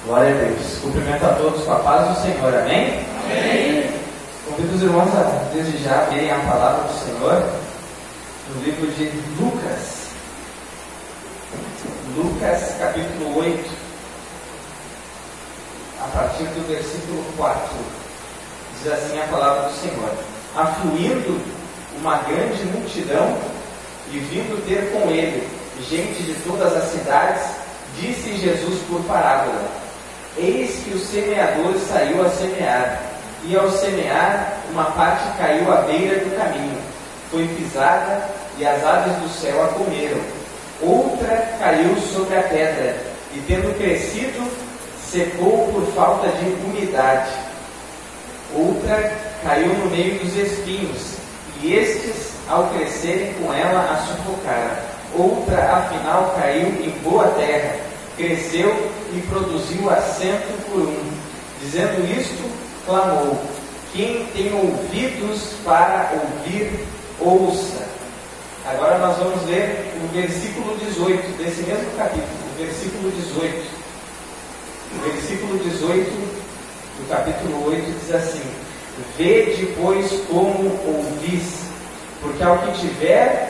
Glória a Deus. Cumprimento a todos com a paz do Senhor. Amém? Amém. Convido os irmãos a, desde já, abrirem a palavra do Senhor no livro de Lucas. Lucas, capítulo 8, a partir do versículo 4. Diz assim a palavra do Senhor: Afluindo uma grande multidão e vindo ter com ele gente de todas as cidades, disse Jesus por parábola: Eis que o semeador saiu a semear, e ao semear, uma parte caiu à beira do caminho, foi pisada, e as aves do céu a comeram. Outra caiu sobre a pedra, e tendo crescido, secou por falta de umidade. Outra caiu no meio dos espinhos, e estes, ao crescerem com ela, a sufocaram. Outra, afinal, caiu em boa terra, cresceu e produziu a 100 por 1. Dizendo isto, clamou: Quem tem ouvidos para ouvir, ouça. Agora nós vamos ler o versículo 18 desse mesmo capítulo, o versículo 18. O versículo 18 do capítulo 8 diz assim: Vede, pois, como ouvis, porque ao que tiver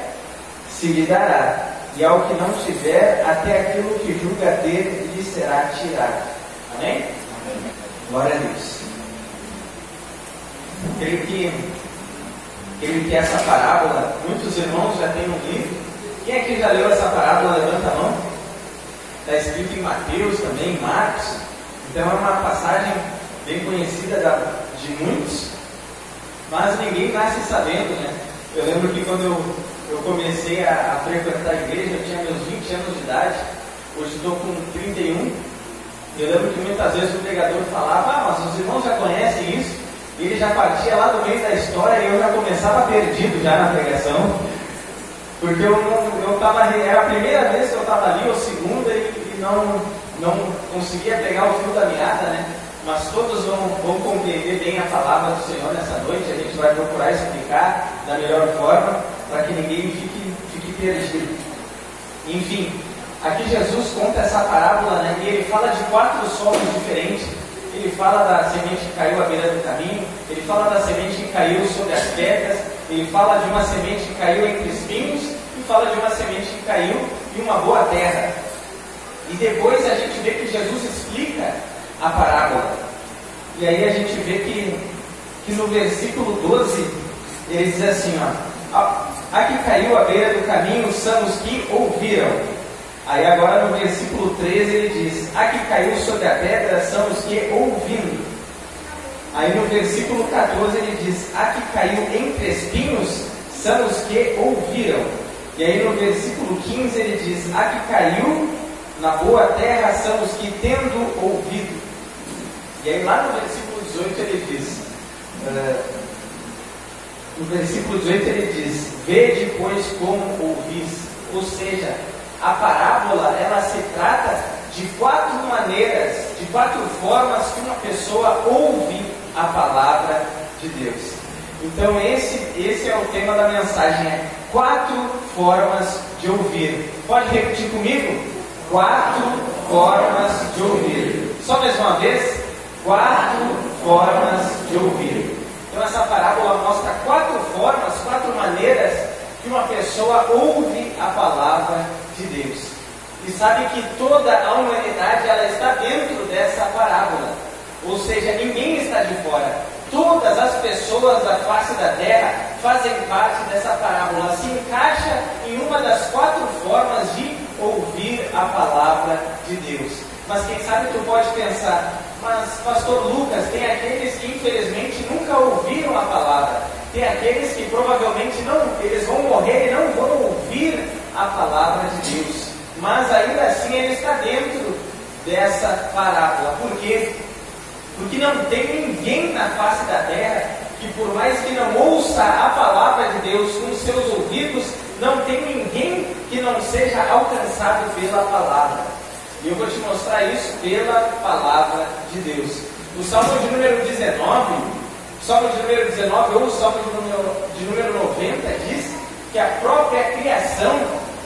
se lhe dará, e ao que não tiver, até aquilo que julga ter lhe será tirado. Amém? Amém. Glória a Deus. Creio que essa parábola, muitos irmãos já têm um livro. Quem aqui já leu essa parábola? Levanta a mão. Está escrito em Mateus também, em Marcos. Então é uma passagem bem conhecida de muitos, mas ninguém nasce sabendo, né? Eu lembro que quando eu comecei a frequentar a igreja, eu tinha meus 20 anos de idade, hoje estou com 31. Eu lembro que muitas vezes o pregador falava: mas os irmãos já conhecem isso. E ele já partia lá do meio da história e eu já começava perdido já na pregação, porque era a primeira vez que eu estava ali, ou segunda, e não conseguia pegar o fio da meada, né? Mas todos vão compreender bem a palavra do Senhor nessa noite. A gente vai procurar explicar da melhor forma, para que ninguém fique perdido. Enfim, aqui Jesus conta essa parábola, né? E ele fala de 4 solos diferentes. Ele fala da semente que caiu à beira do caminho, ele fala da semente que caiu sobre as pedras, ele fala de uma semente que caiu entre espinhos, e fala de uma semente que caiu em uma boa terra. E depois a gente vê que Jesus explica a parábola. E aí a gente vê que no versículo 12, ele diz assim, a que caiu à beira do caminho são os que ouviram. Aí agora no versículo 13 ele diz: A que caiu sobre a pedra são os que ouvindo. Aí no versículo 14 ele diz: A que caiu entre espinhos são os que ouviram. E aí no versículo 15 ele diz: A que caiu na boa terra são os que tendo ouvido. E aí lá no versículo 18 ele diz, no versículo 18 ele diz: Vede, pois, como ouvis. Ou seja, a parábola, ela se trata de 4 maneiras, de 4 formas que uma pessoa ouve a palavra de Deus. Então esse é o tema da mensagem, 4 formas de ouvir. Pode repetir comigo? 4 formas de ouvir. Só mais uma vez, 4 formas de ouvir. Então essa parábola mostra 4 formas, 4 maneiras que uma pessoa ouve a palavra de Deus. E sabe que toda a humanidade, ela está dentro dessa parábola. Ou seja, ninguém está de fora. Todas as pessoas da face da terra fazem parte dessa parábola. Se encaixa em uma das 4 formas de ouvir a palavra de Deus. Mas quem sabe tu pode pensar: mas pastor Lucas, tem aqueles que infelizmente nunca ouviram a palavra. Tem aqueles que provavelmente eles vão morrer e não vão ouvir a palavra de Deus. Mas ainda assim ele está dentro dessa parábola. Por quê? Porque não tem ninguém na face da terra que, por mais que não ouça a palavra de Deus com seus ouvidos, não tem ninguém que não seja alcançado pela palavra. E eu vou te mostrar isso pela palavra de Deus. O Salmo de número 19, ou o Salmo de número 90 diz que a própria criação,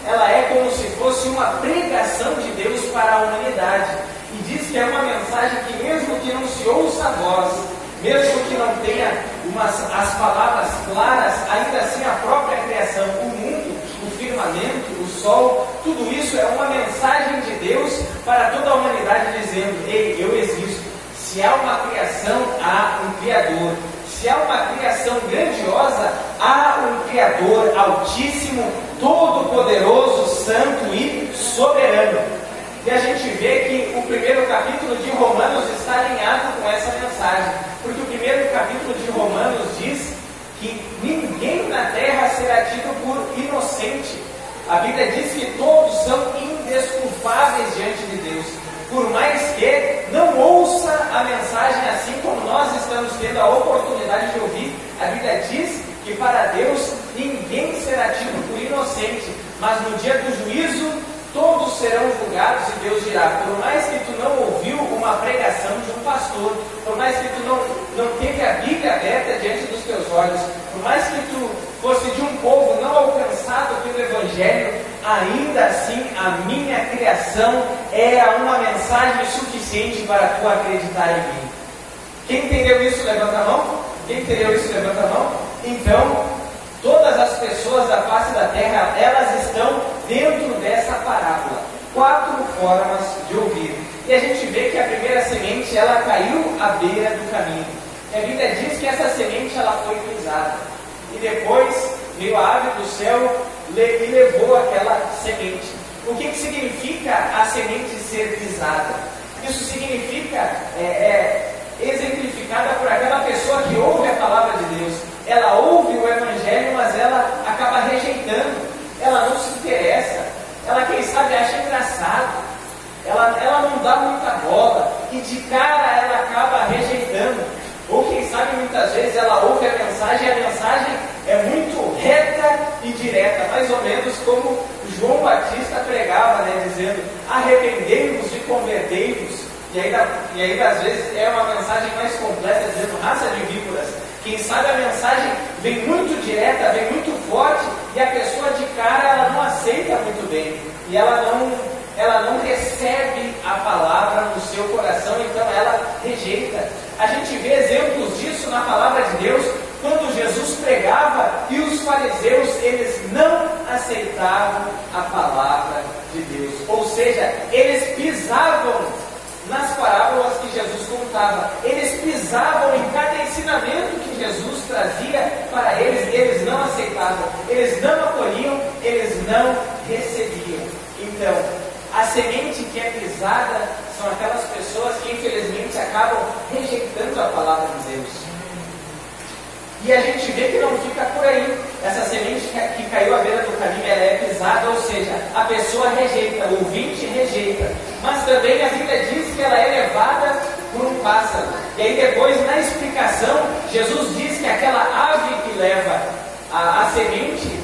ela é como se fosse uma pregação de Deus para a humanidade. E diz diz que é uma mensagem que mesmo que não se ouça a voz, mesmo que não tenha as palavras claras, ainda assim a própria criação, o mundo, o firmamento, o sol, tudo isso é uma mensagem de Deus para toda a humanidade dizendo: ei, eu existo. Se há uma criação, há um Criador. Se há uma criação grandiosa, há um Criador altíssimo, todo-poderoso, santo e soberano. E a gente vê que o primeiro capítulo de Romanos está alinhado com essa mensagem, porque o primeiro capítulo de Romanos diz que ninguém na terra será tido por inocente. A Bíblia diz que todos são indesculpáveis diante de Deus, por mais que não ouça a mensagem assim como nós estamos tendo a oportunidade de ouvir. A Bíblia diz que para Deus ninguém será tido por inocente, mas no dia do juízo todos serão julgados e Deus dirá: por mais que tu não ouviu uma pregação de um pastor, por mais que tu não teve a Bíblia aberta diante dos teus olhos, por mais que tu fosse de um povo não alcançado pelo Evangelho, ainda assim a minha criação era uma mensagem suficiente para tu acreditar em mim. Quem entendeu isso, levanta a mão. Quem entendeu isso, levanta a mão. Então, todas as pessoas da face da terra, elas estão dentro dessa parábola. 4 formas de ouvir. E a gente vê que a primeira semente, ela caiu à beira do caminho. E a Bíblia diz que essa semente, ela foi pisada. E depois veio a ave do céu e levou aquela semente. O que significa a semente ser pisada? Isso significa, exemplificada por aquela pessoa que ouve a palavra de Deus. Ela ouve o Evangelho, mas ela acaba rejeitando. Ela não se interessa. Ela, quem sabe, acha engraçado. Ela não dá muita bola. E de cara ela acaba rejeitando. Ou quem sabe, muitas vezes ela ouve a mensagem e a mensagem é muito reta e direta. Mais ou menos como João Batista pregava, né, dizendo: arrependei-vos e convertei-vos. E ainda às vezes é uma mensagem mais completa, dizendo: raça de víboras. Quem sabe a mensagem vem muito direta, vem muito forte, e a pessoa de cara ela não aceita muito bem, e ela não recebe a palavra no seu coração, então ela rejeita. A gente vê exemplos disso na palavra de Deus, quando Jesus pregava e os fariseus, eles não aceitavam a palavra de Deus, ou seja, eles pisavam nas parábolas que Jesus contava, eles pisavam em cada ensinamento que Jesus trazia para eles, eles não aceitavam, eles não acolhiam, eles não recebiam. Então, a semente que é pisada são aquelas pessoas que infelizmente acabam rejeitando a palavra de Deus. E a gente vê que não fica por aí. Essa semente que caiu à beira do caminho, ela é pisada, ou seja, a pessoa rejeita, o ouvinte rejeita. Mas também a Bíblia diz que ela é levada por um pássaro. E aí depois, na explicação, Jesus diz que aquela ave que leva a semente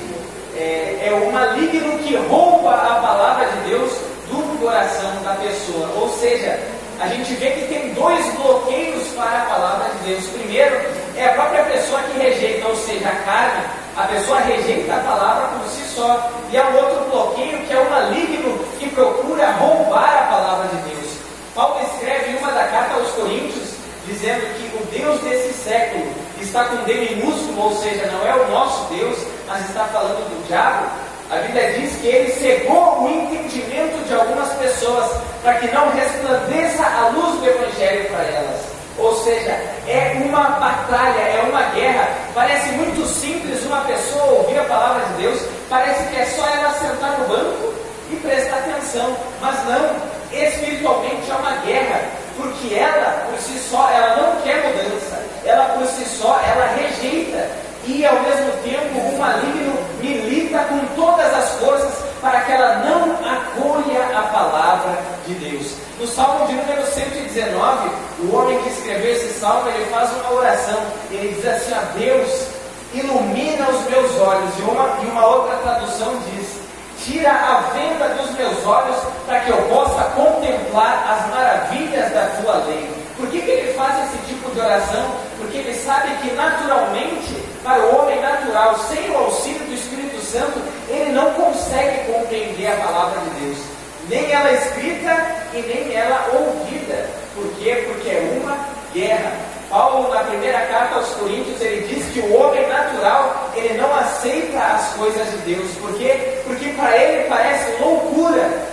é o maligno que rouba a palavra de Deus do coração da pessoa. Ou seja, a gente vê que tem 2 bloqueios para a palavra de Deus. Primeiro, é a própria pessoa que rejeita, ou seja, a carne. A pessoa rejeita a palavra por si só. E há um outro bloqueio que é o maligno que procura roubar a palavra de Deus. Paulo escreve uma da carta aos Coríntios, dizendo que o Deus desse século está com D minúsculo, ou seja, não é o nosso Deus, mas está falando do diabo. A Bíblia diz que ele cegou o entendimento de algumas pessoas para que não resplandeça a luz do Evangelho para elas. Ou seja, é uma batalha, é uma guerra. Parece muito simples uma pessoa ouvir a palavra de Deus, parece que é só ela sentar no banco e prestar atenção, mas não, espiritualmente é uma guerra, porque ela por si só, ela não quer mudança, ela por si só, ela rejeita, e ao mesmo tempo o maligno milita com todas as forças para que ela não acolha a palavra de Deus. No Salmo de número 119, o homem que escreveu esse salmo, ele faz uma oração, ele diz assim: ó Deus, ilumina os meus olhos, e uma outra tradução diz: tira a venda dos meus olhos para que eu possa contemplar as maravilhas da tua lei. Por que ele faz esse tipo de oração? Porque ele sabe que naturalmente, para o homem natural, sem o auxílio do Espírito Santo, ele não consegue compreender a palavra de Deus, nem ela escrita e nem ela ouvida. que o homem natural, ele não aceita as coisas de Deus. Por quê? Porque para ele parece loucura.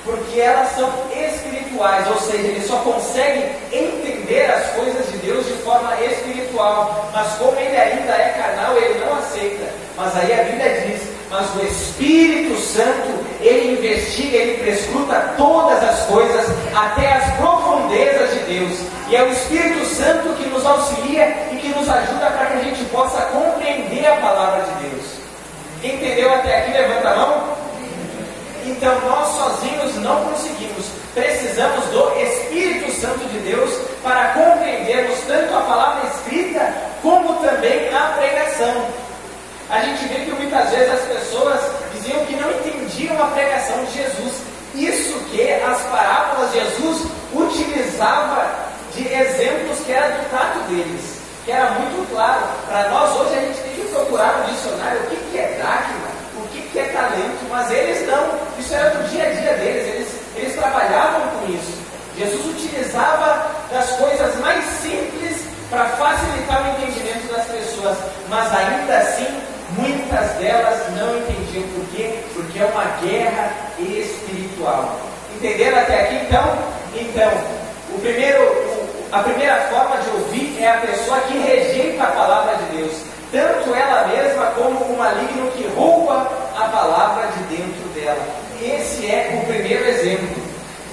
Porque elas são espirituais, ou seja, ele só consegue entender as coisas de Deus de forma espiritual. Mas como ele ainda é carnal, ele não aceita. Mas aí a Bíblia diz: mas o Espírito Santo, ele investiga, ele prescruta todas as coisas, até as profundezas de Deus. E é o Espírito Santo que nos auxilia e que nos ajuda para que a gente possa compreender a palavra de Deus. Entendeu até aqui? Levanta a mão. Então nós sozinhos não conseguimos. Precisamos do Espírito Santo de Deus para compreendermos tanto a palavra escrita como também a pregação. A gente vê que muitas vezes as pessoas diziam que não entendiam a pregação de Jesus. Isso que as parábolas Jesus utilizava de exemplos que era do trato deles, que era muito claro. Para nós hoje a gente tem que procurar no dicionário o que é dracma, o que é talento, mas eles não. Isso era do dia a dia deles, eles trabalhavam com isso. Jesus utilizava das coisas mais simples para facilitar o entendimento das pessoas, mas ainda assim muitas delas não entendiam. Por quê? Porque é uma guerra espiritual. Entenderam até aqui? Então a primeira forma de ouvir é a pessoa que rejeita a palavra de Deus, tanto ela mesma como o maligno que rouba a palavra de dentro dela. Esse é o primeiro exemplo.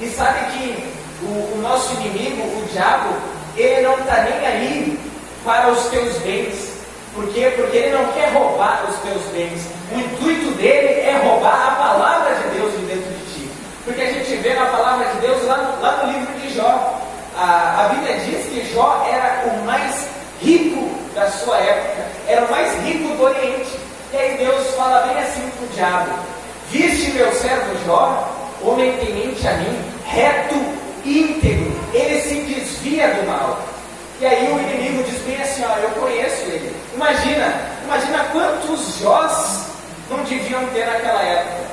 E sabe que o nosso inimigo, o diabo, ele não está nem aí para os teus bens. Por quê? Porque ele não quer roubar os teus bens. O intuito dele é roubar a palavra de Deus de dentro de ti. Porque a gente vê na palavra de Deus lá no livro de Jó. A Bíblia diz que Jó era o mais rico da sua época, era o mais rico do Oriente. E aí Deus fala bem assim para o diabo: viste meu servo Jó, homem temente a mim, reto, íntegro, ele se desvia do mal. E aí o inimigo diz bem assim: ó, eu conheço ele. Imagina quantos Jós não deviam ter naquela época.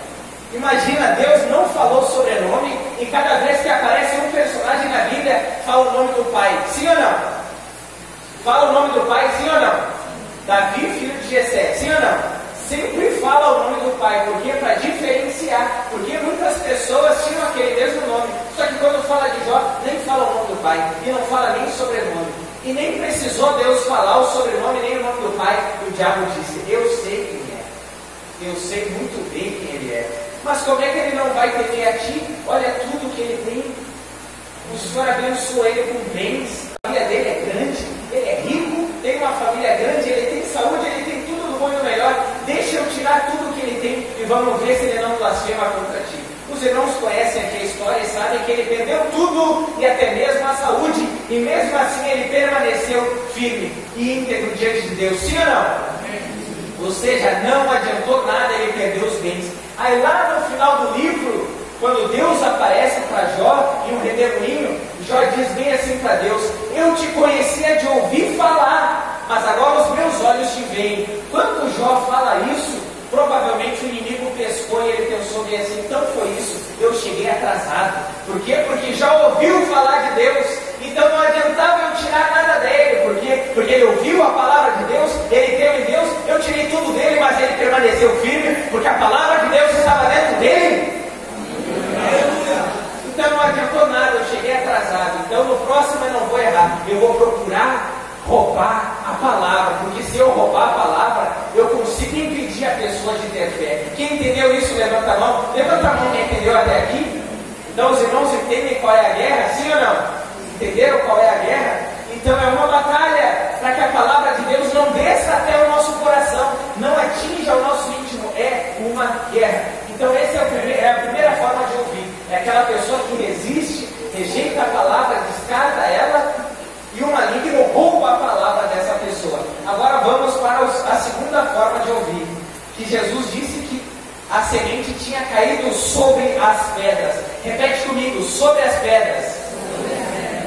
Imagina, Deus não falou sobrenome, e cada vez que aparece um personagem na Bíblia, fala o nome do pai, sim ou não? Fala o nome do pai, sim ou não? Davi, filho de Jessé, sim ou não? Sempre fala o nome do pai. Por quê? Para diferenciar. Porque muitas pessoas tinham aquele mesmo nome, só que quando fala de Jó, nem fala o nome do pai, e não fala nem sobrenome. E nem precisou Deus falar o sobrenome nem o nome do pai. O diabo disse: eu sei quem é, eu sei muito bem quem ele é. Mas como é que ele não vai temer a ti? Olha tudo que ele tem. O Senhor abençoou ele com bens, a família dele é grande, ele é rico, tem uma família grande, ele tem saúde, ele tem tudo do bom e do melhor. Deixa eu tirar tudo que ele tem e vamos ver se ele não blasfema contra ti. Os irmãos conhecem aqui a história e sabem que ele perdeu tudo e até mesmo a saúde, e mesmo assim ele permaneceu firme e íntegro diante de Deus, sim ou não? Ou seja, não adiantou nada ele perder os bens. Aí lá no final do livro, quando Deus aparece para Jó em um redemoinho, Jó diz bem assim para Deus: eu te conhecia de ouvir falar, mas agora os meus olhos te veem. Quando Jó fala isso, provavelmente o inimigo pescou e ele pensou bem assim: então foi isso, eu cheguei atrasado. Por quê? Porque já ouviu falar de Deus, então não adiantava eu tirar nada dele. Por quê? Porque ele ouviu a palavra de Deus, ele creu em Deus, eu tirei tudo dele, mas ele permaneceu firme, porque a palavra de Deus estava dentro dele. Então não adiantou nada, eu cheguei atrasado. Então no próximo eu não vou errar, eu vou procurar roubar a palavra, porque se eu roubar a palavra, eu consigo impedir a pessoa de ter fé. Quem entendeu isso, levanta a mão. Levanta a mão quem entendeu até aqui. Então os irmãos entendem qual é a guerra, sim ou não? Entenderam qual é a guerra? Então é uma batalha para que a palavra de Deus não desça até o nosso coração, não atinja o nosso íntimo. É uma guerra. Então essa é a primeira forma de ouvir. É aquela pessoa que resiste, rejeita a palavra, descarta ela, e o maligno rouba a palavra dessa pessoa. Agora vamos para a segunda forma de ouvir, que Jesus disse que a semente tinha caído sobre as pedras. Repete comigo: sobre as pedras.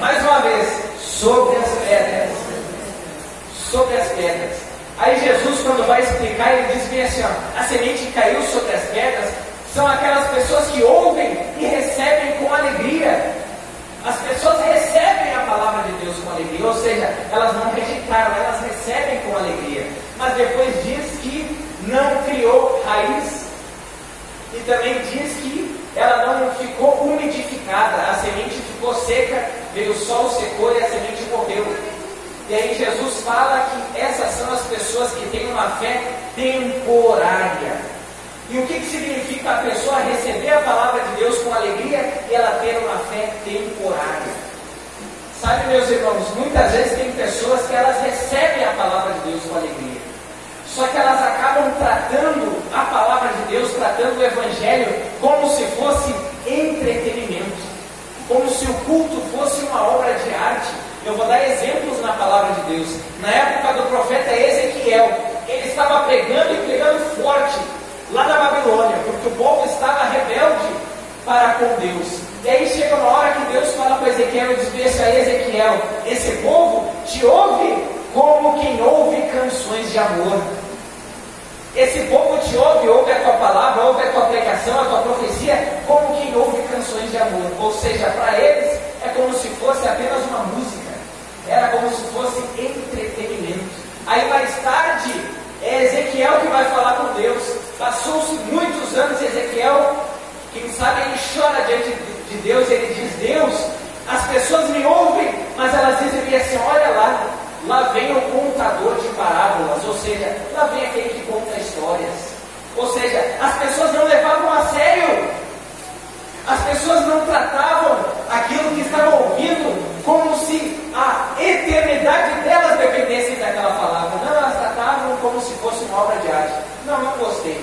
Mais uma vez: sobre as pedras. Sobre as pedras. Aí Jesus, quando vai explicar, ele diz bem assim: ó, a semente que caiu sobre as pedras são aquelas pessoas que ouvem e recebem com alegria. As pessoas recebem a palavra de Deus com alegria, ou seja, elas não rejeitaram, elas recebem ficou seca, veio o sol, secou e a semente morreu. E aí Jesus fala que essas são as pessoas que têm uma fé temporária. E o que significa a pessoa receber a palavra de Deus com alegria e ela ter uma fé temporária? Sabe, meus irmãos, muitas vezes tem pessoas que elas recebem a palavra de Deus com alegria, só que elas acabam tratando a palavra de Deus, tratando o Evangelho como se fosse entretenimento, como se o culto fosse uma obra de arte. Eu vou dar exemplos na palavra de Deus. Na época do profeta Ezequiel, ele estava pregando e pregando forte lá na Babilônia, porque o povo estava rebelde para com Deus. E aí chega uma hora que Deus fala para Ezequiel e diz a Ezequiel: esse povo te ouve como quem ouve canções de amor. Esse povo te ouve a tua palavra, ouve a tua pregação, a tua profecia, como quem ouve canções de amor. Ou seja, para eles é como se fosse apenas uma música, era como se fosse entretenimento. Aí mais tarde é Ezequiel que vai falar com Deus. Passou-se muitos anos, Ezequiel, quem sabe ele chora diante de Deus, ele diz: Deus, as pessoas me ouvem, mas elas dizem assim: olha lá vem o contador de parábolas, ou seja, lá vem aquele que conta histórias. Ou seja, as pessoas não levavam a sério, as pessoas não tratavam aquilo que estavam ouvindo como se a eternidade delas dependesse daquela palavra. Não, elas tratavam como se fosse uma obra de arte. Não gostei.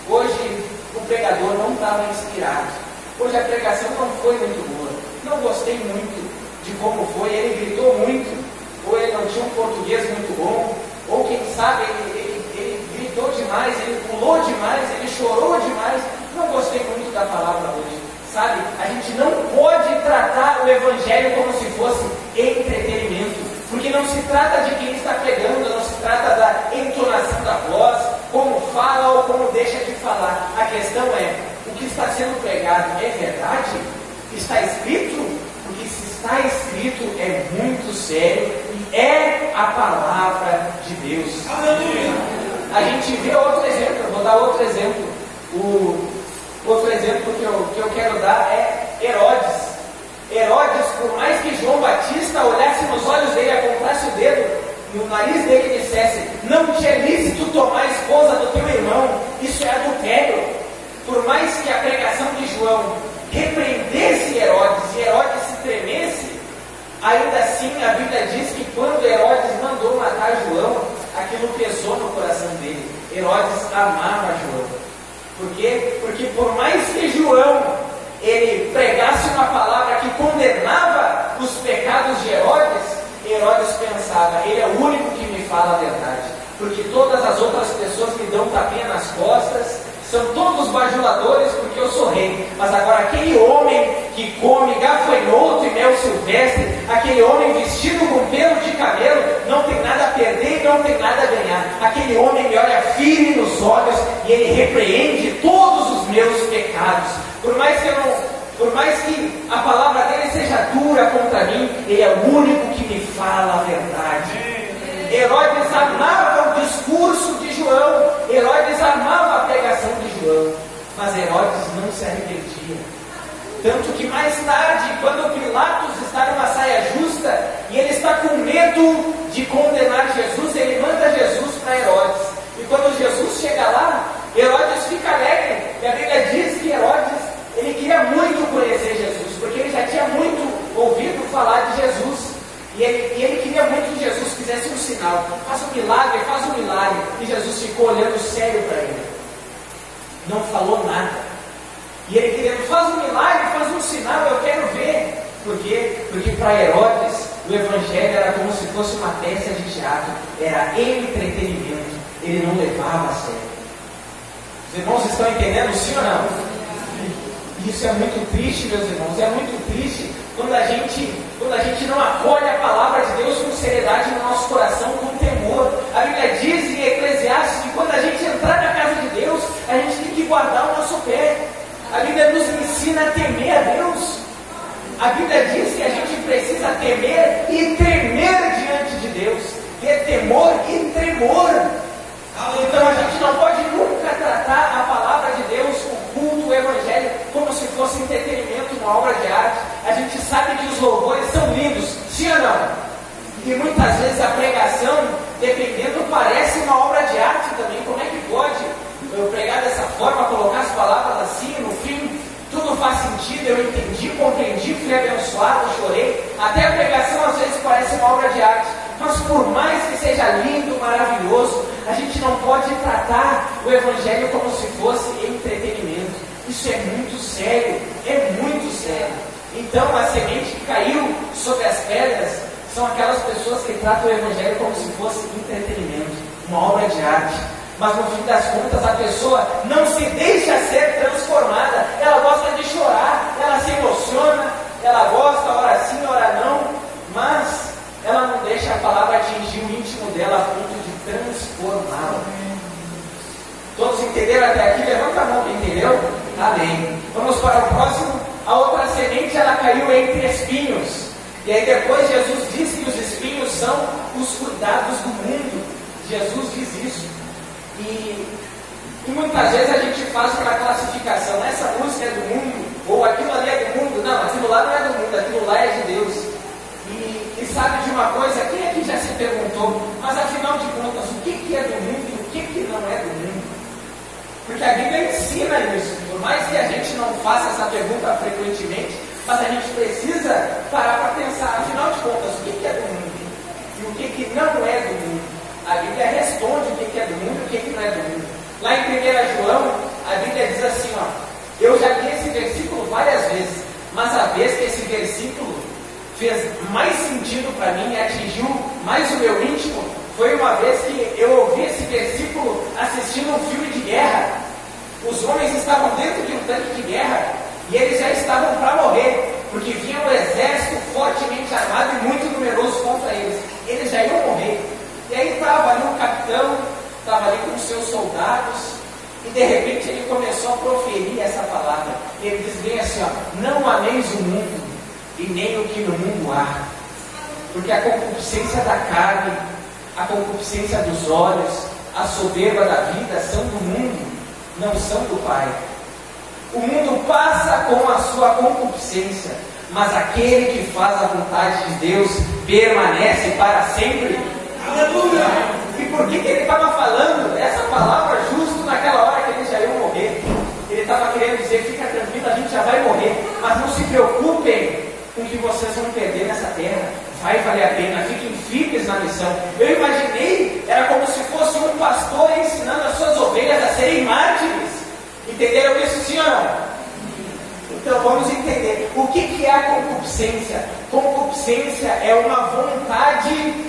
Hoje o pregador não estava inspirado. Hoje a pregação não foi muito boa. Não gostei muito de como foi. Ele gritou muito, ou ele não tinha um português muito bom, ou quem sabe ele gritou demais, ele pulou demais, ele chorou demais. Não gostei muito da palavra hoje. Sabe, a gente não pode tratar o Evangelho como se fosse entretenimento, porque não se trata de quem está pregando, não se trata da entonação da voz, como fala ou como deixa de falar. A questão é: o que está sendo pregado é verdade? Está escrito? Porque se está escrito é muito sério e é a palavra de Deus. Aleluia! A gente vê outro exemplo, eu vou dar outro exemplo. Outro exemplo que eu quero dar é Herodes. Herodes, por mais que João Batista olhasse nos olhos dele, apontasse o dedo no nariz dele e dissesse: não te é lícito tomar a esposa do teu irmão, isso é adultério. Por mais que a pregação de João repreendesse Herodes e Herodes se tremesse, ainda assim a Bíblia diz que quando Herodes mandou matar João, aquilo pesou no coração dele. Herodes amava João. Por quê? Porque por mais que João ele pregasse uma palavra que condenava os pecados de Herodes, Herodes pensava: ele é o único que me fala a verdade, porque todas as outras pessoas me dão tapinha nas costas, são todos bajuladores porque eu sou rei. Mas agora aquele homem que come gafanhoto e mel silvestre, aquele homem vestido com pelo de camelo, não tem nada a perder e não tem nada a ganhar. Aquele homem me olha firme nos olhos e ele repreende todos os meus pecados. Por mais que a palavra dele seja dura contra mim, ele é o único que me fala a verdade. Herodes amava o discurso de João, Herodes amava a pregação de João, mas Herodes não se arrependia. Tanto que mais tarde, quando Pilatos está numa saia justa e ele está com medo de condenar Jesus, ele manda Jesus para Herodes. E quando Jesus chega lá, Herodes fica alegre. E a Bíblia diz que Herodes ele queria muito conhecer Jesus, porque ele já tinha muito ouvido falar de Jesus. E ele queria muito que Jesus fizesse um sinal. Faça um milagre, faz um milagre. E Jesus ficou olhando sério para ele. Não falou nada. E ele querendo: faz um milagre, faz um sinal, eu quero ver. Por quê? Porque para Herodes o Evangelho era como se fosse uma peça de teatro. Era entretenimento. Ele não levava a sério. Os irmãos estão entendendo, sim ou não? Isso é muito triste, meus irmãos. É muito triste quando a gente não acolhe a palavra de Deus com seriedade no nosso coração, com temor. A Bíblia diz em Eclesiastes que quando a gente entrar na casa de Deus, a gente tem que guardar o nosso pé. A Bíblia nos ensina a temer a Deus. A Bíblia diz que a gente precisa temer e tremer diante de Deus. Ter temor e tremor. Então a gente não pode nunca tratar a palavra de Deus, o culto, o Evangelho, como se fosse entretenimento, uma obra de arte. A gente sabe que os E muitas vezes a pregação, dependendo, parece uma obra de arte também. Como é que pode eu pregar dessa forma, colocar as palavras assim, no fim, tudo faz sentido, eu entendi, compreendi, fui abençoado, chorei. Até a pregação às vezes parece uma obra de arte. Mas por mais que seja lindo, maravilhoso, a gente não pode tratar o Evangelho como se fosse entretenimento. Isso é muito sério, é muito sério. Então a semente que caiu sobre as pedras são aquelas pessoas que tratam o Evangelho como se fosse entretenimento, uma obra de arte. Mas no fim das contas a pessoa não se deixa ser transformada. Ela gosta de chorar, ela se emociona, ela gosta, ora sim, ora não, mas ela não deixa a palavra atingir o íntimo dela a ponto de transformá-la. Todos entenderam até aqui? Levanta a mão, entendeu? Amém. Vamos para o próximo. A outra semente, ela caiu entre espinhos. E aí depois Jesus disse que os espinhos são os cuidados do mundo. Jesus diz isso. E muitas vezes a gente faz uma classificação. Essa música é do mundo, ou aquilo ali é do mundo. Não, aquilo lá não é do mundo, aquilo lá é de Deus. E sabe de uma coisa? Quem aqui já se perguntou, mas afinal de contas, o que é do mundo e o que não é do mundo? Porque a Bíblia ensina isso. Por mais que a gente não faça essa pergunta frequentemente, mas a gente precisa parar para pensar, afinal de contas, o que é do mundo e o que não é do mundo. A Bíblia responde o que é do mundo e o que não é do mundo. Lá em 1 João, a Bíblia diz assim, ó, eu já li esse versículo várias vezes, mas a vez que esse versículo fez mais sentido para mim e atingiu mais o meu íntimo, foi uma vez que eu ouvi esse versículo assistindo um filme de guerra. Os homens estavam dentro de um tanque de guerra e eles já estavam para morrer, porque vinha um exército fortemente armado e muito numeroso contra eles. Eles já iam morrer. E aí estava ali o capitão, estava ali com os seus soldados, e de repente ele começou a proferir essa palavra. Ele diz bem assim, ó, não ameis o mundo, e nem o que no mundo há. Porque a concupiscência da carne, a concupiscência dos olhos, a soberba da vida são do mundo, não são do Pai. O mundo passa com a sua concupiscência, mas aquele que faz a vontade de Deus permanece para sempre. Aleluia! E por que ele estava falando essa palavra justo naquela hora que eles já iam morrer? Ele estava querendo dizer, fica tranquilo, a gente já vai morrer, mas não se preocupem com o que vocês vão perder nessa terra. Vai valer a pena, fiquem firmes na missão. Eu imaginei, era como se fosse um pastor ensinando as suas ovelhas a serem mártires. Entenderam isso, sim ou não? Então vamos entender. O que é a concupiscência? Concupiscência é uma vontade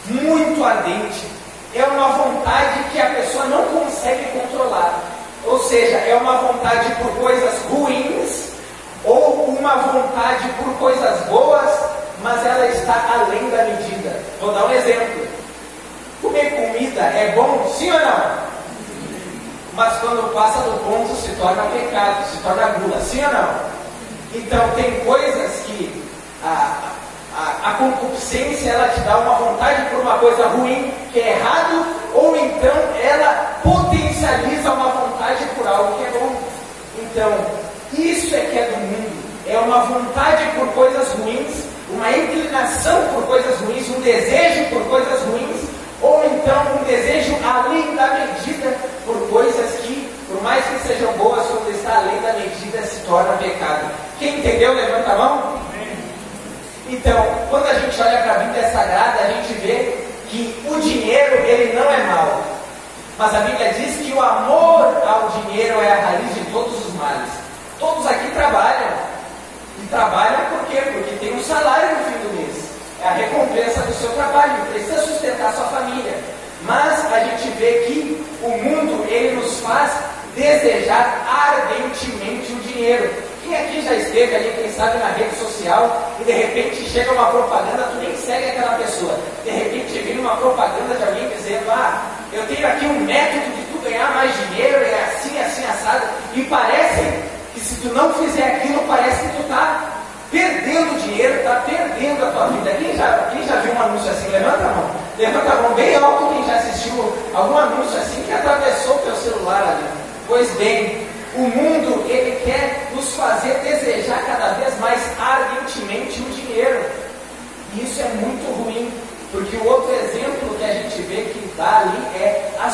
muito ardente. É uma vontade que a pessoa não consegue controlar. Ou seja, é uma vontade por coisas ruins ou uma vontade por coisas boas, mas ela está além da medida. Vou dar um exemplo. Comer comida é bom, sim ou não? Mas quando passa do ponto se torna pecado, se torna gula, sim ou não? Então tem coisas que a concupiscência ela te dá uma vontade por uma coisa ruim, que é errado, ou então ela potencializa uma vontade por algo que é bom. Então, isso é que é do mundo, é uma vontade por coisas ruins, uma inclinação por coisas ruins, um desejo por coisas ruins, ou então um desejo além da medida por coisas que, por mais que sejam boas, quando está além da medida, se torna pecado. Quem entendeu, levanta a mão. Então, quando a gente olha para a Bíblia Sagrada, a gente vê que o dinheiro, ele não é mau. Mas a Bíblia diz que o amor ao dinheiro é a raiz de todos os males. Todos aqui trabalham. E trabalham por quê? Porque tem um salário no fim do mês. É a recompensa do seu trabalho, precisa sustentar sua família. Mas a gente vê que o mundo, ele nos faz desejar ardentemente o dinheiro. Quem aqui já esteve ali, quem sabe, na rede social, e de repente chega uma propaganda, tu nem segue aquela pessoa. De repente vem uma propaganda de alguém dizendo, eu tenho aqui um método de tu ganhar mais dinheiro, é assim, assim, assado. E parece que se tu não fizer aquilo, parece que tu está perdendo dinheiro, está perdendo a tua vida. Quem já viu um anúncio assim? Levanta a mão. Levanta a mão bem alto quem já assistiu algum anúncio assim que atravessou o teu celular ali. Pois bem, o mundo, ele quer nos fazer desejar cada vez mais ardentemente o dinheiro. E isso é muito ruim.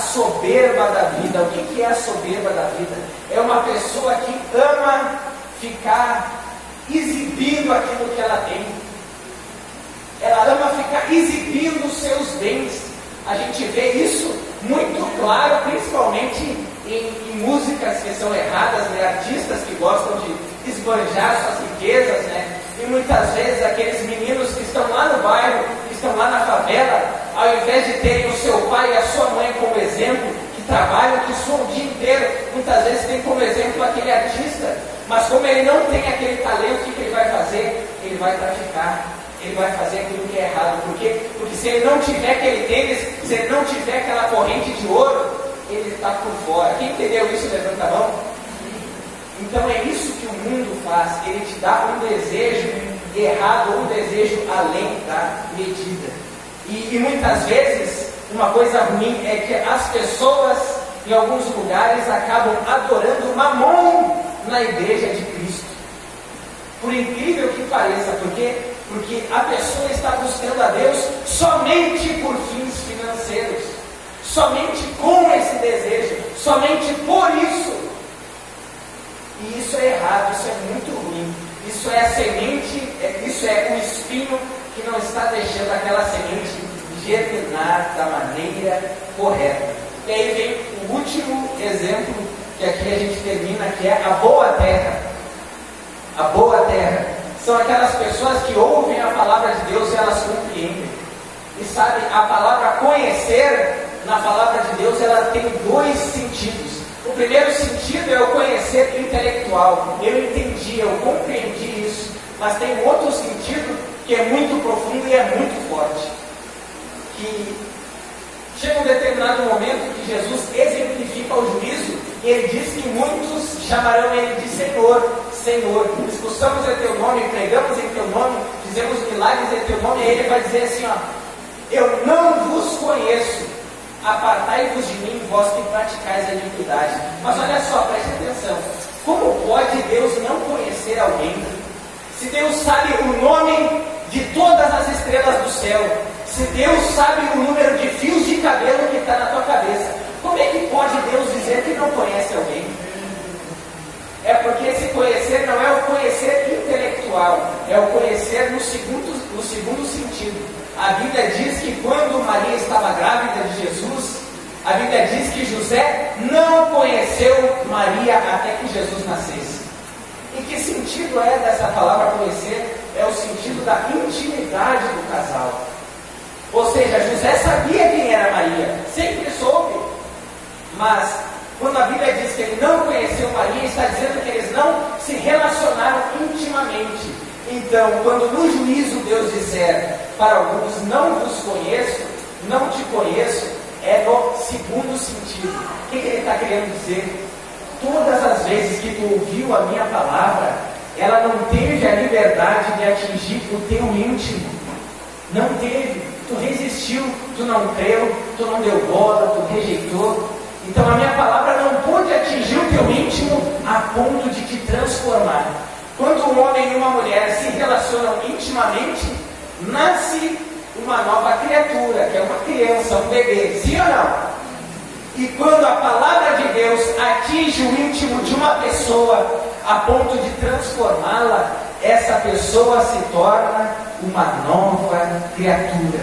soberba da vida. O que é a soberba da vida? É uma pessoa que ama ficar exibindo aquilo que ela tem. Ela ama ficar exibindo os seus bens. A gente vê isso muito claro, principalmente em músicas que são erradas, né? Artistas que gostam de esbanjar suas riquezas, né? E muitas vezes aqueles meninos que estão lá no bairro, que estão lá na favela, ao invés de terem o seu pai e a sua mãe como exemplo, que trabalham, que suam o dia inteiro, muitas vezes tem como exemplo aquele artista, mas como ele não tem aquele talento, o que ele vai fazer? Ele vai traficar, ele vai fazer aquilo que é errado. Por quê? Porque se ele não tiver aquele tênis, se ele não tiver aquela corrente de ouro, ele está por fora. Quem entendeu isso, levanta a mão. Então é isso que o mundo faz. Ele te dá um desejo errado, um desejo além da medida. E muitas vezes, uma coisa ruim é que as pessoas, em alguns lugares, acabam adorando Mamon na igreja de Cristo. Por incrível que pareça, porque a pessoa está buscando a Deus somente por fins financeiros, somente com esse desejo, somente por isso. E isso é errado, isso é muito ruim. Isso é a semente, isso é o espinho que não está deixando aquela semente germinar da maneira correta. E aí vem o último exemplo, que aqui a gente termina, que é a boa terra. A boa terra são aquelas pessoas que ouvem a palavra de Deus e elas compreendem. E sabe, a palavra conhecer, na palavra de Deus, ela tem dois sentidos. O primeiro sentido é o conhecer intelectual. Eu entendi, eu compreendi isso. Mas tem outro sentido que é muito profundo e é muito forte. Que chega um determinado momento que Jesus exemplifica o juízo e ele diz que muitos chamarão ele de Senhor, Senhor. Expulsamos em teu nome, pregamos em teu nome, fizemos milagres em teu nome, e ele vai dizer assim, ó: eu não vos conheço. Apartai-vos de mim, vós que praticais a iniquidade. Mas olha só, preste atenção. Como pode Deus não conhecer alguém? Se Deus sabe o nome de todas as estrelas do céu, se Deus sabe o número de fios de cabelo que está na tua cabeça, como é que pode Deus dizer que não conhece alguém? É porque esse conhecer não é o conhecer intelectual, é o conhecer no segundo sentido. A Bíblia diz que quando Maria estava grávida de Jesus, a Bíblia diz que José não conheceu Maria até que Jesus nascesse. E que sentido é dessa palavra conhecer? É o sentido da intimidade do casal. Ou seja, José sabia quem era Maria, sempre soube. Mas quando a Bíblia diz que ele não conheceu Maria, está dizendo que eles não se relacionaram intimamente. Então, quando no juízo Deus disser para alguns, não vos conheço, não te conheço, é no segundo sentido. O que ele está querendo dizer? Todas as vezes que tu ouviu a minha palavra, ela não teve a liberdade de atingir o teu íntimo. Não teve. Tu resistiu, tu não creu, tu não deu bola, tu rejeitou. Então a minha palavra não pôde atingir o teu íntimo a ponto de te transformar. Quando um homem e uma mulher se relacionam intimamente, nasce uma nova criatura, que é uma criança, um bebê, sim ou não? E quando a palavra de Deus atinge o íntimo de uma pessoa a ponto de transformá-la, essa pessoa se torna uma nova criatura,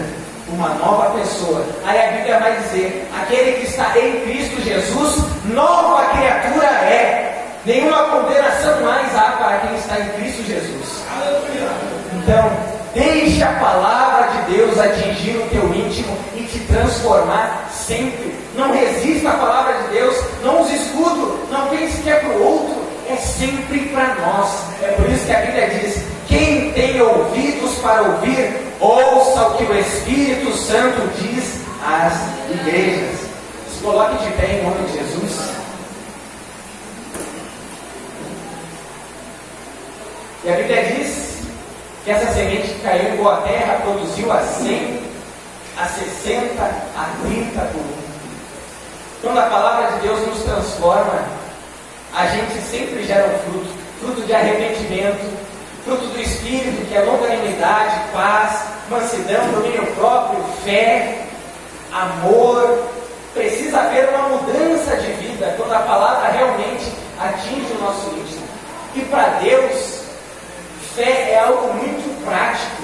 uma nova pessoa. Aí a Bíblia vai dizer: aquele que está em Cristo Jesus, nova criatura é. Nenhuma condenação mais há para quem está em Cristo Jesus. Então, deixe a palavra de Deus atingir o teu íntimo e te transformar sempre. Não resista à palavra de Deus, não use escudo, não pense que é para o outro, é sempre para nós. É por isso que a Bíblia diz: quem tem ouvidos para ouvir, ouça o que o Espírito Santo diz às igrejas. Se coloque de pé em nome de Jesus. E a Bíblia diz que essa semente que caiu em boa terra produziu a 100, a 60, a 30 por um. Quando a palavra de Deus nos transforma, a gente sempre gera um fruto, fruto de arrependimento, fruto do Espírito, que é longanimidade, paz, mansidão, domínio próprio, fé, amor, Precisa haver uma mudança de vida quando a palavra realmente atinge o nosso íntimo. E para Deus, fé é algo muito prático,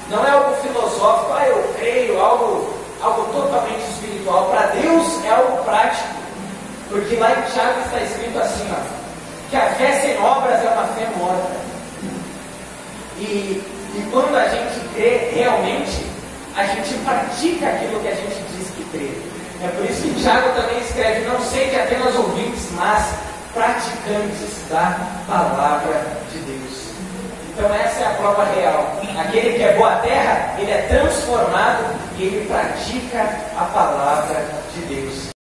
não é algo filosófico, eu creio, algo totalmente espiritual. Para Deus é algo prático, porque lá em Tiago está escrito assim, que a fé sem obras é uma fé morta. E quando a gente crê realmente, a gente pratica aquilo que a gente diz que crê. É por isso que Tiago também escreve: não sede apenas ouvintes, mas praticantes da palavra de Deus. Então essa é a prova real. Aquele que é boa terra, ele é transformado e ele pratica a palavra de Deus.